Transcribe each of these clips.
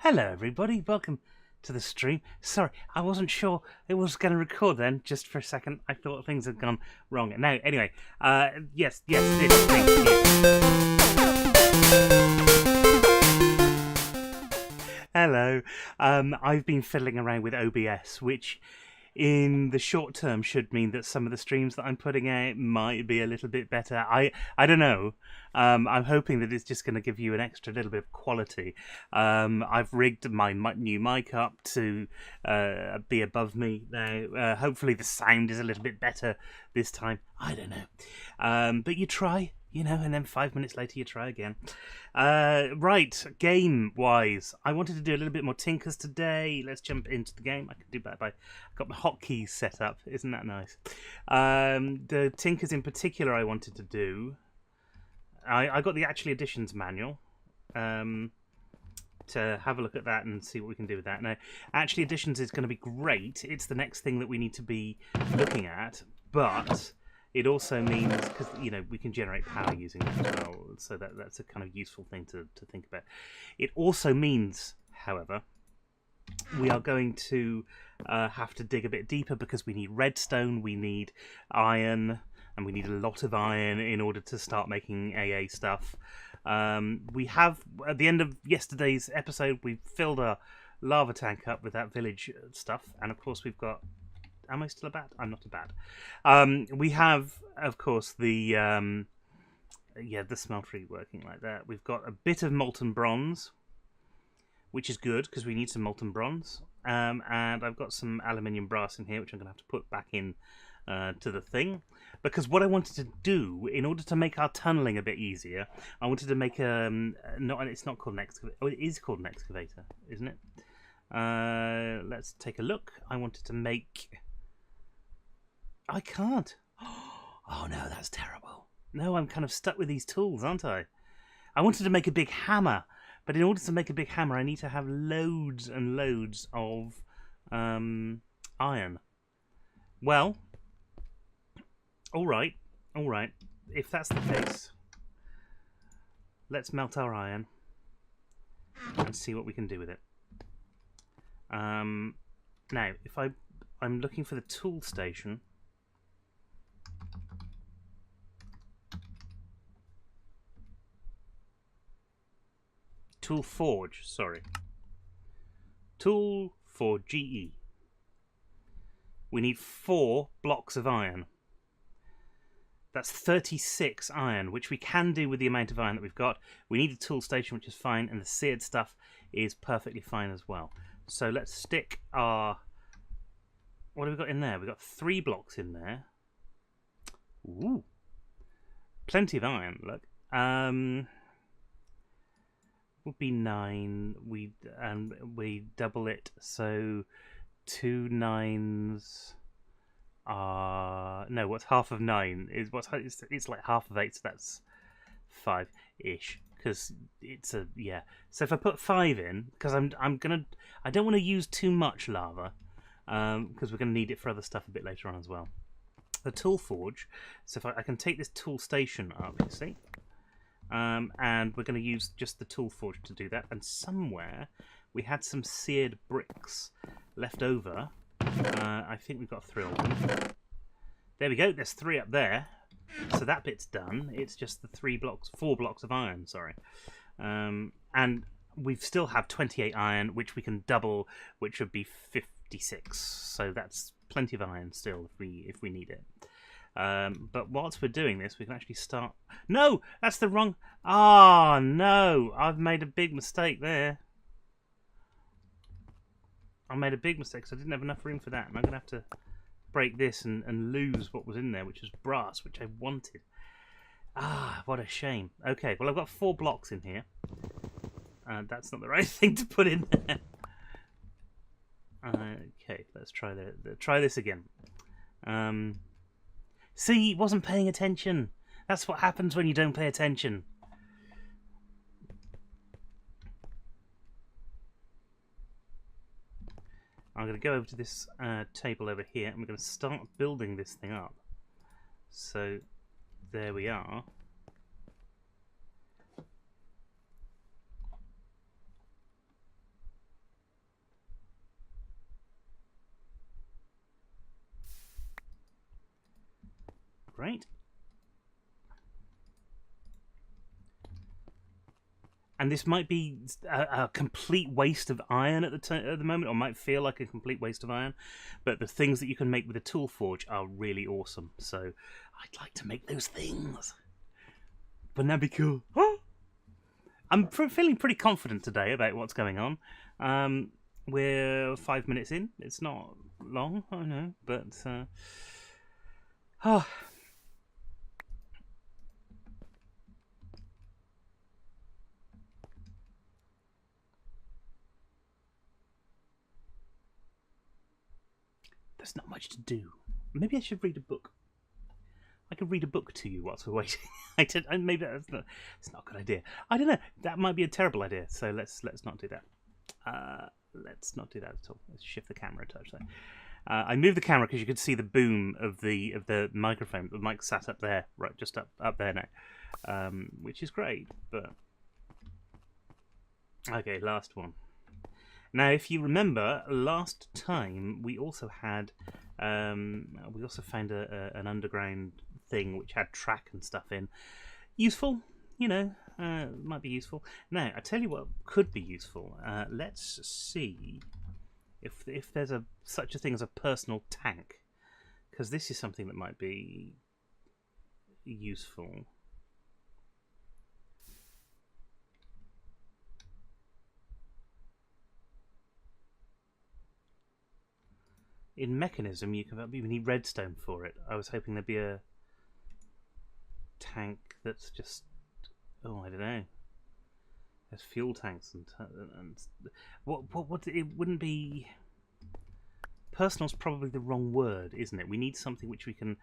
Hello everybody, welcome to the stream. Sorry, I wasn't sure it was going to record then, just for a second. I thought things had gone wrong. No, anyway, yes, this thing here. Hello, I've been fiddling around with OBS, which in the short term should mean that some of the streams that I'm putting out might be a little bit better. I don't know. I'm hoping that it's just going to give you an extra little bit of quality. I've rigged my new mic up to be above me now. Hopefully the sound is a little bit better this time. I don't know. But you try, you know, and then 5 minutes later you try again. Right, game-wise, I wanted to do a little bit more Tinkers today. Let's jump into the game. I can do that by... I've got my hotkeys set up. Isn't that nice? The Tinkers in particular I wanted to do... I got the Actually Editions manual to have a look at that and see what we can do with that. Now, Actually Editions is going to be great. It's the next thing that we need to be looking at, but... It also means, because, you know, we can generate power using it as well, so that's a kind of useful thing to think about. It also means, however, we are going to have to dig a bit deeper because we need redstone, we need iron, and we need a lot of iron in order to start making AA stuff. We have, at the end of yesterday's episode, we filled our lava tank up with that village stuff, and of course we've got... Am I still a bat? I'm not a bat. We have, of course, the smeltery working like that. We've got a bit of molten bronze, which is good because we need some molten bronze. And I've got some aluminium brass in here, which I'm going to have to put back in to the thing. Because what I wanted to do, in order to make our tunneling a bit easier, I wanted to make it's not called an excavator. Oh, it is called an excavator, isn't it? Let's take a look. I wanted to make... I can't. Oh no, that's terrible. No, I'm kind of stuck with these tools, aren't I? I wanted to make a big hammer, but in order to make a big hammer, I need to have loads and loads of iron. Well, all right. If that's the case, let's melt our iron and see what we can do with it. Now, if I'm looking for the tool station. Tool Forge, sorry. Tool for GE. We need 4 blocks of iron. That's 36 iron, which we can do with the amount of iron that we've got. We need a tool station, which is fine, and the seared stuff is perfectly fine as well. So let's stick our... What have we got in there? We've got 3 blocks in there. Ooh. Plenty of iron, look. Would be 9. We double it, so 2 9s are... No, what's half of 9? It's like half of 8, so that's 5-ish. Because it's a... Yeah. So if I put 5 in, because I don't want to use too much lava, because we're going to need it for other stuff a bit later on as well. The tool forge. So if I can take this tool station up, you see, and we're going to use just the tool forge to do that. And somewhere we had some seared bricks left over. I think we've got 3 of them. There we go. There's 3 up there. So that bit's done. It's just the 4 blocks of iron. Sorry, and we still have 28 iron, which we can double, which would be 56. So that's plenty of iron still if we need it. But whilst we're doing this, we can actually start... No! That's the wrong... Ah, no! I've made a big mistake there. I made a big mistake because I didn't have enough room for that. And I'm going to have to break this and lose what was in there, which was brass, which I wanted. Ah, what a shame. Okay, well, I've got 4 blocks in here. That's not the right thing to put in there. Okay, let's try try this again. See, wasn't paying attention. That's what happens when you don't pay attention. I'm going to go over to this table over here, and we're going to start building this thing up. So, there we are. Great. And this might be a complete waste of iron at the moment, or might feel like a complete waste of iron. But the things that you can make with a tool forge are really awesome. So I'd like to make those things. Wouldn't that be cool? I'm feeling pretty confident today about what's going on. We're 5 minutes in. It's not long, I know, but there's not much to do. Maybe I should read a book. I could read a book to you whilst we're waiting. Maybe it's not a good idea. I don't know. That might be a terrible idea. So let's not do that. Let's not do that at all. Let's shift the camera a touch there. I moved the camera because you could see the boom of the microphone. The mic sat up there, right, just up there now, which is great. But okay, last one. Now, if you remember, last time we also had we also found an underground thing which had track and stuff in. Useful, you know, might be useful. Now, I tell you what could be useful. Let's see if there's such a thing as a personal tank, because this is something that might be useful. In mechanism, you need redstone for it. I was hoping there'd be a tank that's just, I don't know. There's fuel tanks and what it wouldn't be. Personal's probably the wrong word, isn't it? We need something which we can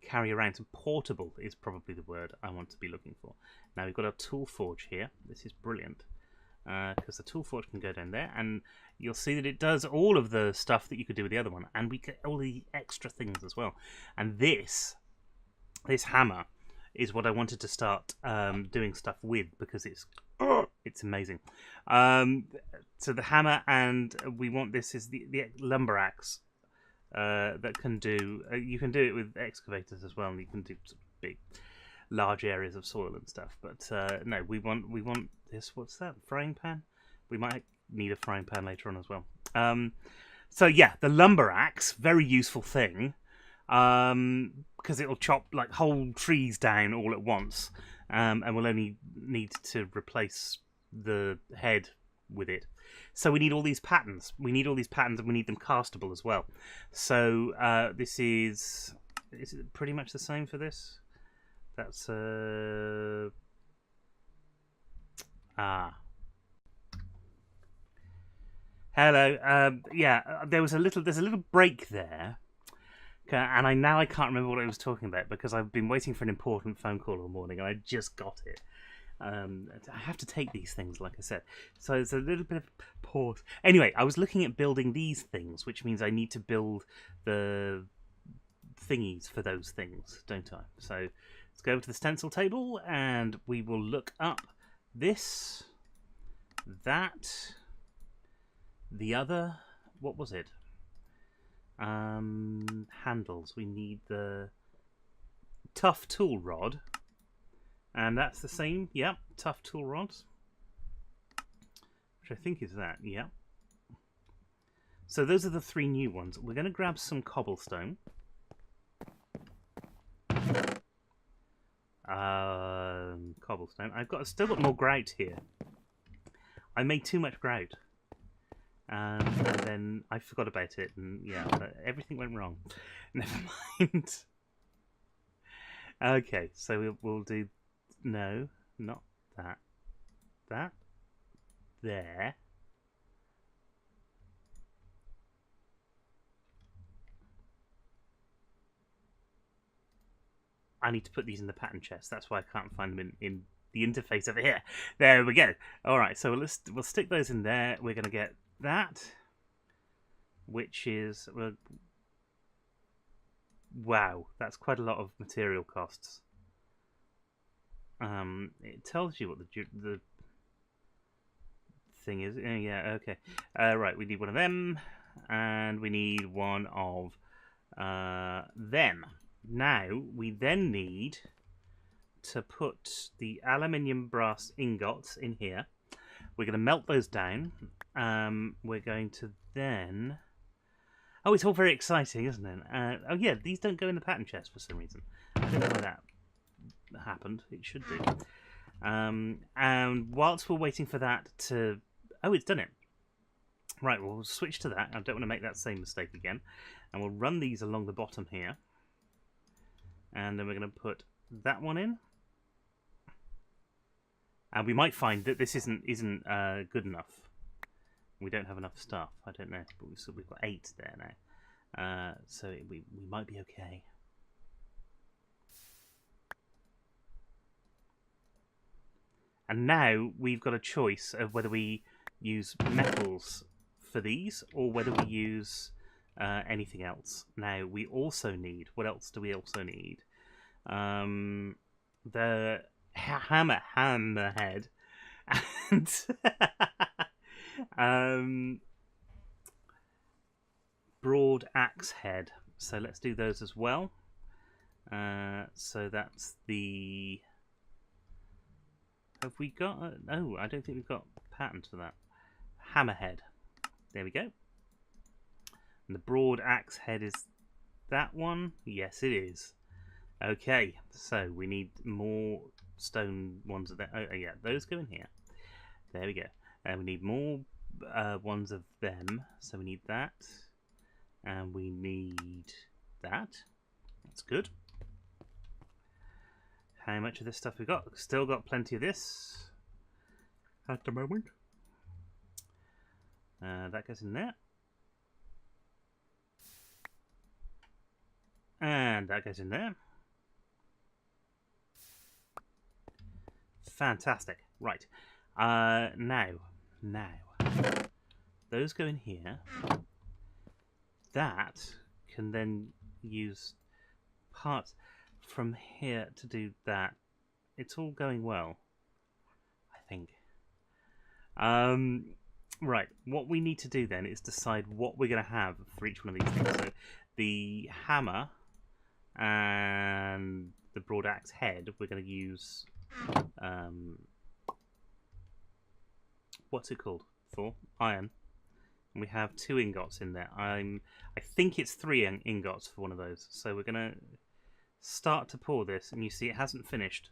carry around. So portable is probably the word I want to be looking for. Now we've got our tool forge here. This is brilliant. Because the tool forge can go down there, and you'll see that it does all of the stuff that you could do with the other one, and we get all the extra things as well. And this hammer is what I wanted to start doing stuff with, because it's amazing. So the hammer, and we want this is the lumber axe that can do. You can do it with excavators as well, and you can do big, large areas of soil and stuff. But no, we want this. What's that? Frying pan? We might need a frying pan later on as well. So yeah, the lumber axe, very useful thing, because it'll chop like whole trees down all at once, and we'll only need to replace the head with it. So we need all these patterns. We need all these patterns, and we need them castable as well. So this is it pretty much the same for this? That's hello. Yeah, there's a little break there, and I can't remember what I was talking about because I've been waiting for an important phone call all morning, and I just got it. I have to take these things, like I said, so it's a little bit of pause. Anyway, I was looking at building these things, which means I need to build the thingies for those things, don't I? So let's go over to the stencil table, and we will look up this, that, the other. What was it? Handles. We need the tough tool rod. And that's the same, yep, tough tool rods. Which I think is that, yep. So those are the 3 new ones. We're going to grab some cobblestone. Cobblestone. I've still got more grout here. I made too much grout. And then I forgot about it, and yeah, everything went wrong. Never mind. Okay, so we'll do... No, not that. That. There. I need to put these in the pattern chest. That's why I can't find them in the interface over here. There we go. All right, so we'll stick those in there. We're going to get that, which is... wow, that's quite a lot of material costs. It tells you what the thing is. Yeah, okay. Right, we need one of them, and we need one of them. Now we then need to put the aluminium brass ingots in here. We're going to melt those down. We're going to then... Oh, it's all very exciting, isn't it? Oh yeah, these don't go in the pattern chest for some reason. I don't know why that happened. It should do. And whilst we're waiting for that to... Oh, it's done it. Right, well, we'll switch to that. I don't want to make that same mistake again. And we'll run these along the bottom here. And then we're going to put that one in. And we might find that this isn't good enough. We don't have enough stuff. I don't know. But we've got 8 there now. So we might be okay. And now we've got a choice of whether we use metals for these or whether we use anything else. Now we also need... What else do we also need? The hammerhead and broad axe head. So let's do those as well. So that's the... Have we got... No, I don't think we've got patterns for that. Hammerhead. There we go. And the broad axe head is that one? Yes, it is. Okay, so we need more stone ones of that. Oh, yeah, those go in here. There we go. And we need more ones of them. So we need that. And we need that. That's good. How much of this stuff we got? Still got plenty of this at the moment. That goes in there. And that goes in there. Fantastic. Right. Now. Those go in here. That can then use parts from here to do that. It's all going well, I think. Right, what we need to do then is decide what we're going to have for each one of these things. So the hammer and the broad axe head, we're going to use... what's it called? For iron. And we have 2 ingots in there. I think it's 3 ingots for one of those. So we're going to start to pour this, and you see it hasn't finished.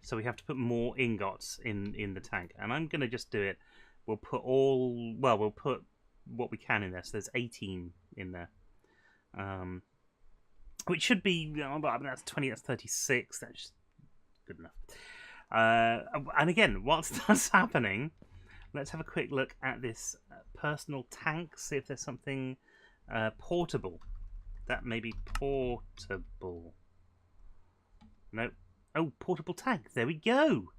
So we have to put more ingots in the tank. And I'm going to just do it. We'll put we'll put what we can in there. So there's 18 in there. Which should be, that's 20, that's 36. That's good enough. And again, whilst that's happening, let's have a quick look at this personal tank, see if there's something portable. That may be portable. No. Oh, portable tank. There we go.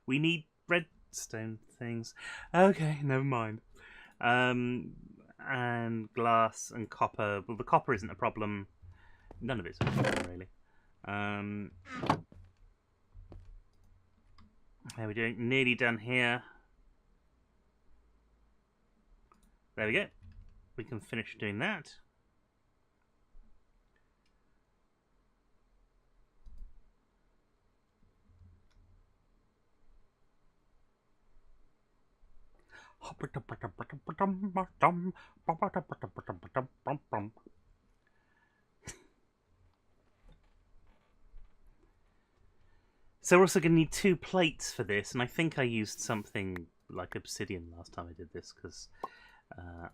We need redstone things. Okay, never mind. And glass and copper. Well, the copper isn't a problem. None of it's a problem, really. How are we doing? Nearly done here. There we go. We can finish doing that. So we're also going to need 2 plates for this, and I think I used something like obsidian last time I did this, because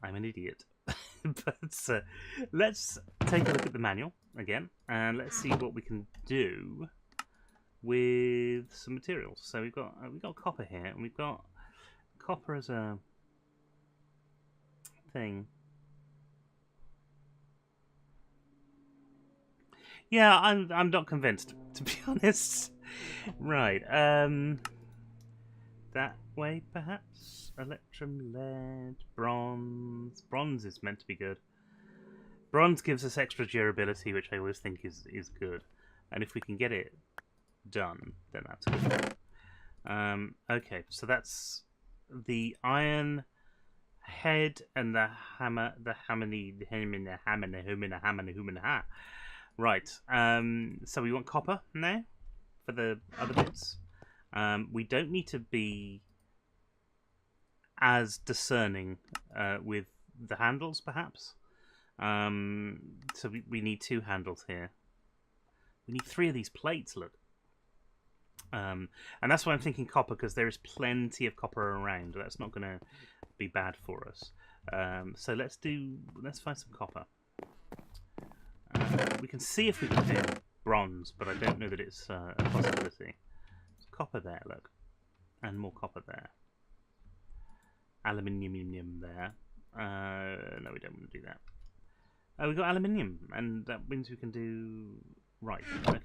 I'm an idiot. But let's take a look at the manual again, and let's see what we can do with some materials. So we've got copper here, and we've got copper as a thing. Yeah, I'm not convinced, to be honest. Right, that way perhaps. Electrum, lead, bronze. Bronze is meant to be good. Bronze gives us extra durability, which I always think is good. And if we can get it done, then that's good. Okay, so that's the iron head and the hammer, Right. So we want copper now for the other bits. We don't need to be as discerning with the handles, perhaps. So we need 2 handles here. We need 3 of these plates, look. And that's why I'm thinking copper, because there is plenty of copper around. That's not going to be bad for us. So let's find some copper. We can see if we can do bronze, but I don't know that it's a possibility. There's copper there, look. And more copper there. Aluminium there. No, we don't want to do that. Oh, we've got aluminium, and that means we can do... Right, okay.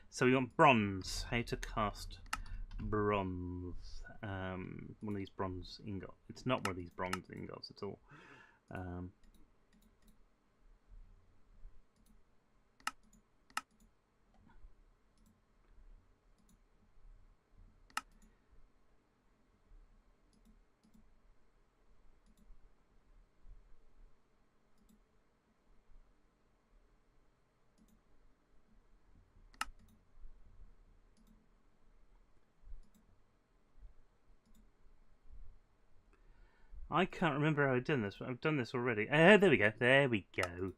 So we want bronze. How to cast bronze. One of these bronze ingots. It's not one of these bronze ingots at all. I can't remember how I've done this, but I've done this already. There we go. There we go.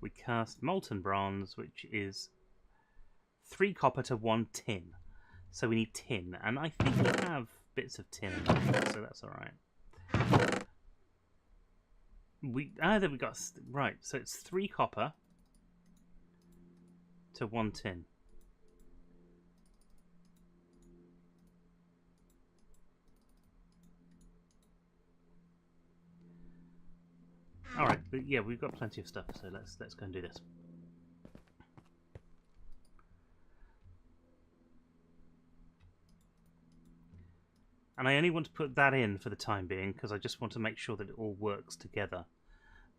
We cast molten bronze, which is 3 copper to 1 tin. So we need tin, and I think we have bits of tin, so that's all right. There we got right. So it's 3 copper to 1 tin. All right, yeah, we've got plenty of stuff, so let's go and do this. And I only want to put that in for the time being because I just want to make sure that it all works together.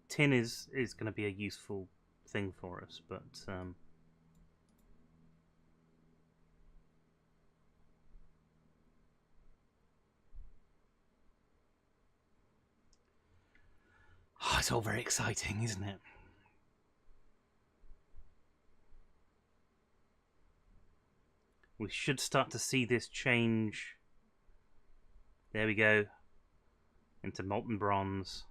Tin is going to be a useful thing for us, but it's all very exciting, isn't it? We should start to see this change. There we go. Into molten bronze.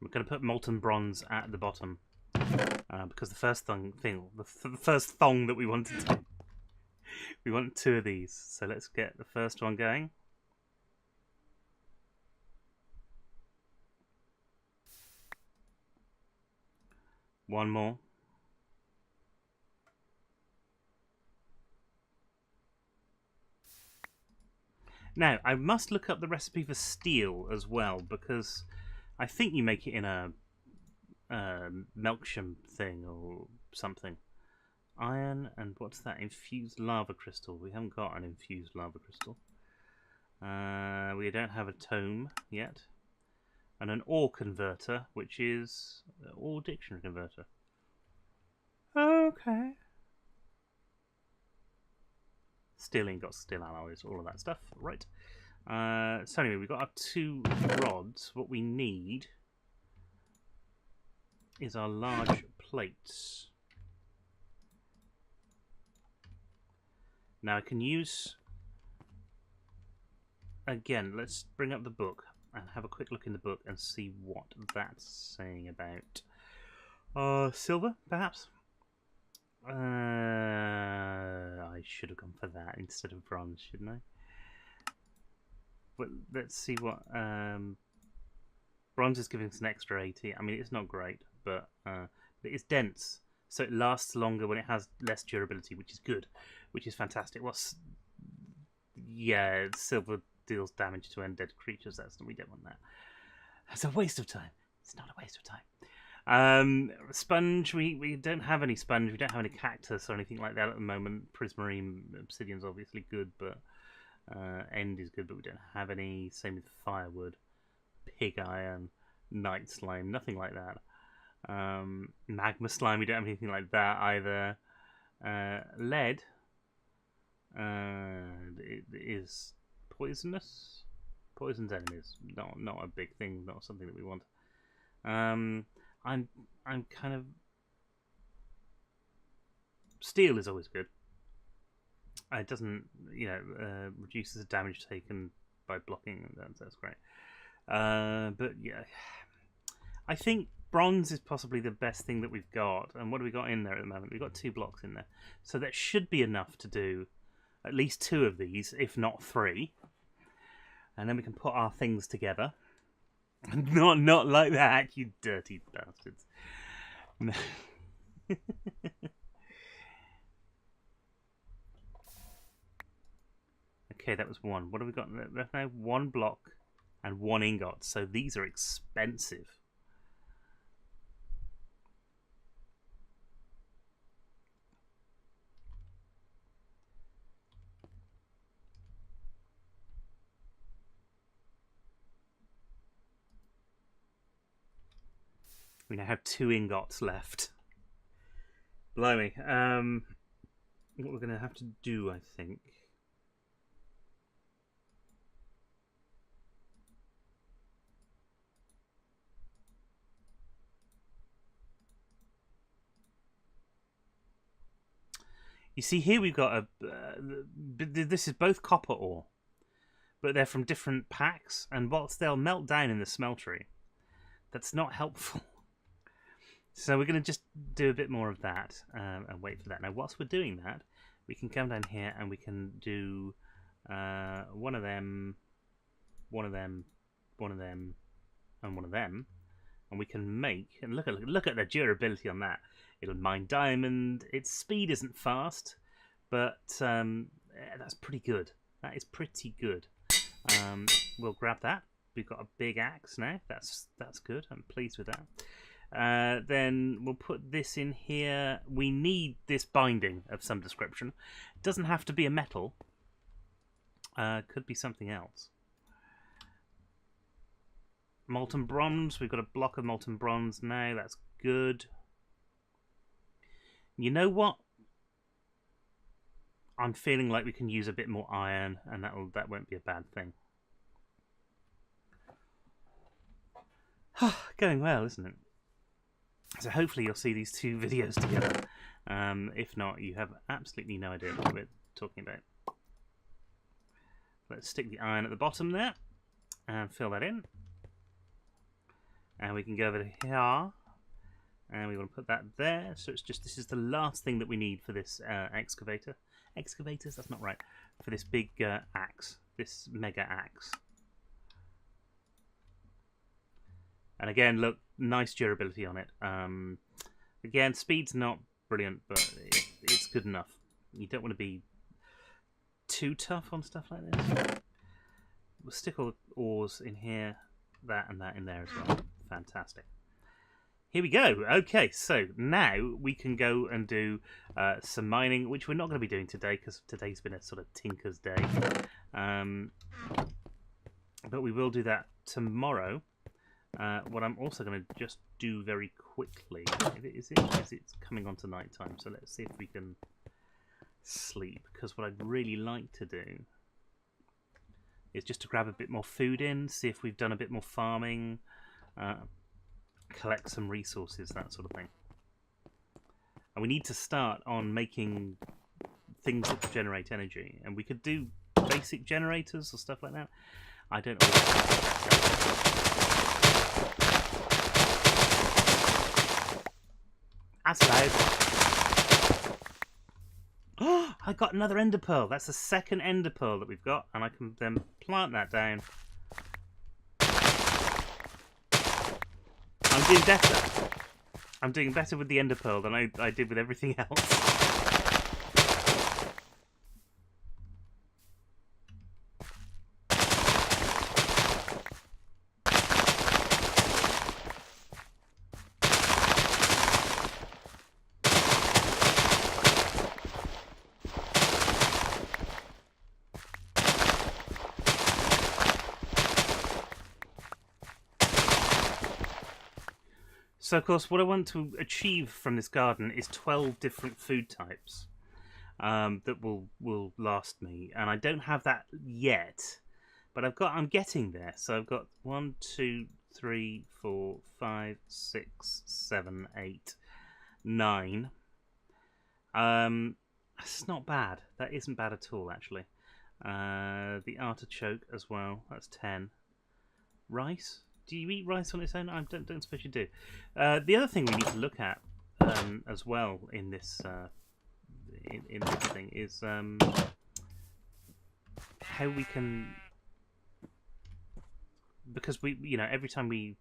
We're going to put molten bronze at the bottom because the first first thong that we wanted to. We want 2 of these, so let's get the first one going. One more. Now, I must look up the recipe for steel as well, because I think you make it in a Melksham thing or something. Iron, and what's that? Infused lava crystal. We haven't got an infused lava crystal. We don't have a tome yet. And an ore converter, which is ore dictionary converter. Okay. Steel ingots, steel alloys, all of that stuff. Right. So anyway, we've got our 2 rods. What we need is our large plates. Now I can use... Again, let's bring up the book and have a quick look in the book and see what that's saying about silver, perhaps? I should have gone for that instead of bronze, shouldn't I? But let's see what... bronze is giving us an extra 80. I mean, it's not great, but it's dense. So it lasts longer when it has less durability, which is good, which is fantastic. Yeah, silver deals damage to undead creatures. We don't want that. It's a waste of time. It's not a waste of time. Sponge, we don't have any sponge. We don't have any cactus or anything like that at the moment. Prismarine obsidian's obviously good, but end is good, but we don't have any. Same with firewood, pig iron, night slime, nothing like that. Magma slime, we don't have anything like that either. Lead, it is poisonous, poisoned enemies. Not a big thing. Not something that we want. I'm kind of... Steel is always good. It doesn't, reduces the damage taken by blocking. That's great. But yeah, I think bronze is possibly the best thing that we've got. And what do we got in there at the moment? We've got 2 blocks in there, so that should be enough to do at least 2 of these, if not 3. And then we can put our things together. Not like that, you dirty bastards. No. Okay, that was 1. What have we got left now? 1 block and 1 ingot. So these are expensive. We now have 2 ingots left. Blimey. What we're going to have to do, I think... You see, here we've got this is both copper ore, but they're from different packs, and whilst they'll melt down in the smeltery, that's not helpful. So we're going to just do a bit more of that and wait for that. Now, whilst we're doing that, we can come down here and we can do one of them, one of them, one of them, and one of them, and we can make, and look at the durability on that. It'll mine diamond. Its speed isn't fast, but that's pretty good. That is pretty good. We'll grab that. We've got a big axe now. That's good. I'm pleased with that. Then we'll put this in here. We need this binding of some description. It doesn't have to be a metal. Could be something else. Molten bronze. We've got a block of molten bronze now. That's good. You know what? I'm feeling like we can use a bit more iron, and that won't be a bad thing. Going well, isn't it? So hopefully you'll see these 2 videos together. If not, you have absolutely no idea what we're talking about. Let's stick the iron at the bottom there and fill that in. And we can go over to here. And we want to put that there. So it's just, this is the last thing that we need for this excavator. Excavators? That's not right. For this big axe. This mega axe. And again, look, nice durability on it. Again, speed's not brilliant, but it's good enough. You don't want to be too tough on stuff like this. We'll stick all the ores in here. That and that in there as well. Fantastic. Here we go. Okay, so now we can go and do some mining, which we're not going to be doing today because today's been a sort of tinker's day. But we will do that tomorrow. What I'm also going to just do very quickly is it's coming on to night time, so let's see if we can sleep. Because what I'd really like to do is just to grab a bit more food in, see if we've done a bit more farming. Collect some resources, that sort of thing. And we need to start on making things that generate energy. And we could do basic generators or stuff like that. I don't know. That's loud. Oh, I got another ender pearl. That's the second ender pearl that we've got. And I can then plant that down. I'm doing better. I'm doing better with the ender pearl than I did with everything else. So, of course, what I want to achieve from this garden is 12 different food types that will last me. And I don't have that yet but I'm getting there. So I've got 1, 2, 3, 4, 5, 6, 7, 8, 9. That's not bad. That isn't bad at all, actually. The artichoke as well. That's 10. Rice? Do you eat rice on its own? I don't suppose you do. The other thing we need to look at as well in this in this thing is how we can, because we every time we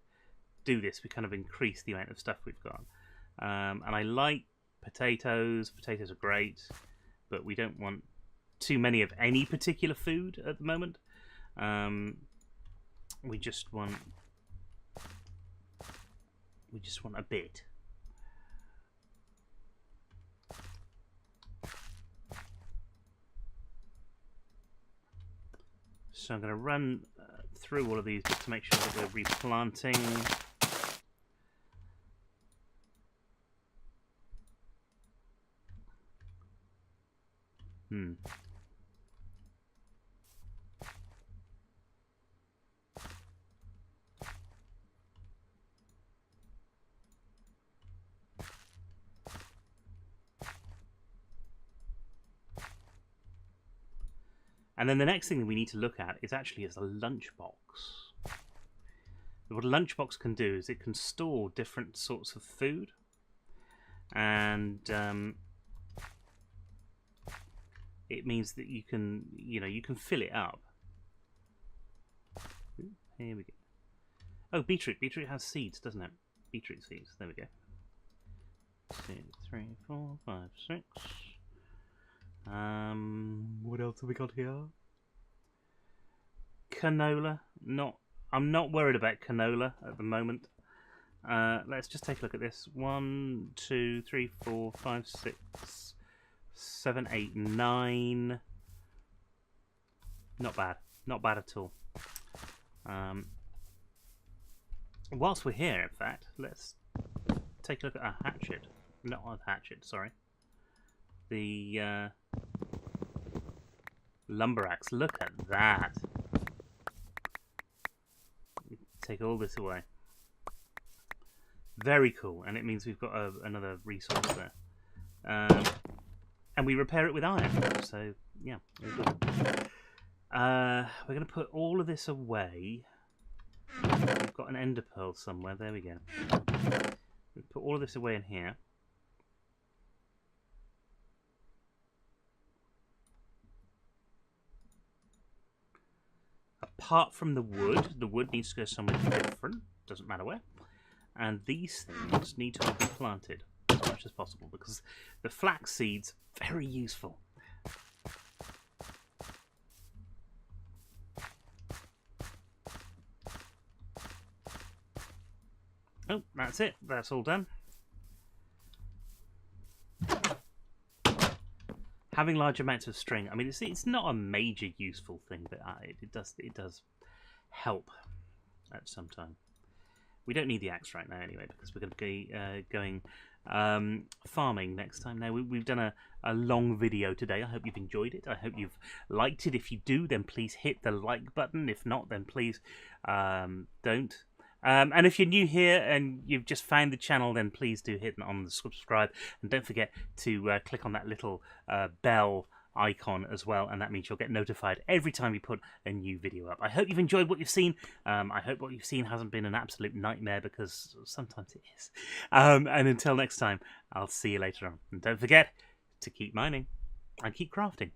do this we kind of increase the amount of stuff we've got. And I like potatoes. Potatoes are great, but we don't want too many of any particular food at the moment. We just want a bit. So I'm going to run through all of these just to make sure that we're replanting. And then the next thing that we need to look at is actually a lunchbox. What a lunchbox can do is it can store different sorts of food, and it means that you can fill it up. Here we go. Oh, beetroot. Beetroot has seeds, doesn't it? Beetroot seeds. There we go. 2, 3, 4, 5, 6. What else have we got here? Canola. I'm not worried about canola at the moment. Let's just take a look at this. 1, 2, 3, 4, 5, 6, 7, 8, 9. Not bad. Not bad at all. Whilst we're here, in fact, let's take a look at our hatchet. Not our hatchet, sorry. The lumber axe. Look at that. Take all this away. Very cool, and it means we've got another resource there. And we repair it with iron. So yeah, we're going to put all of this away. We've got an ender pearl somewhere. There we go. We'll put all of this away in here. Apart from the wood needs to go somewhere different, doesn't matter where. And these things need to all be planted as much as possible, because the flax seeds, very useful. Oh, that's it. That's all done. Having large amounts of string, I mean, it's not a major useful thing, but it does help at some time. We don't need the axe right now anyway, because we're going to be going farming next time. Now, we've done a long video today. I hope you've enjoyed it. I hope you've liked it. If you do, then please hit the like button. If not, then please don't. And if you're new here and you've just found the channel, then please do hit on the subscribe, and don't forget to click on that little bell icon as well, and that means you'll get notified every time we put a new video up. I hope you've enjoyed what you've seen. I hope what you've seen hasn't been an absolute nightmare, because sometimes it is. And until next time, I'll see you later on. And don't forget to keep mining and keep crafting.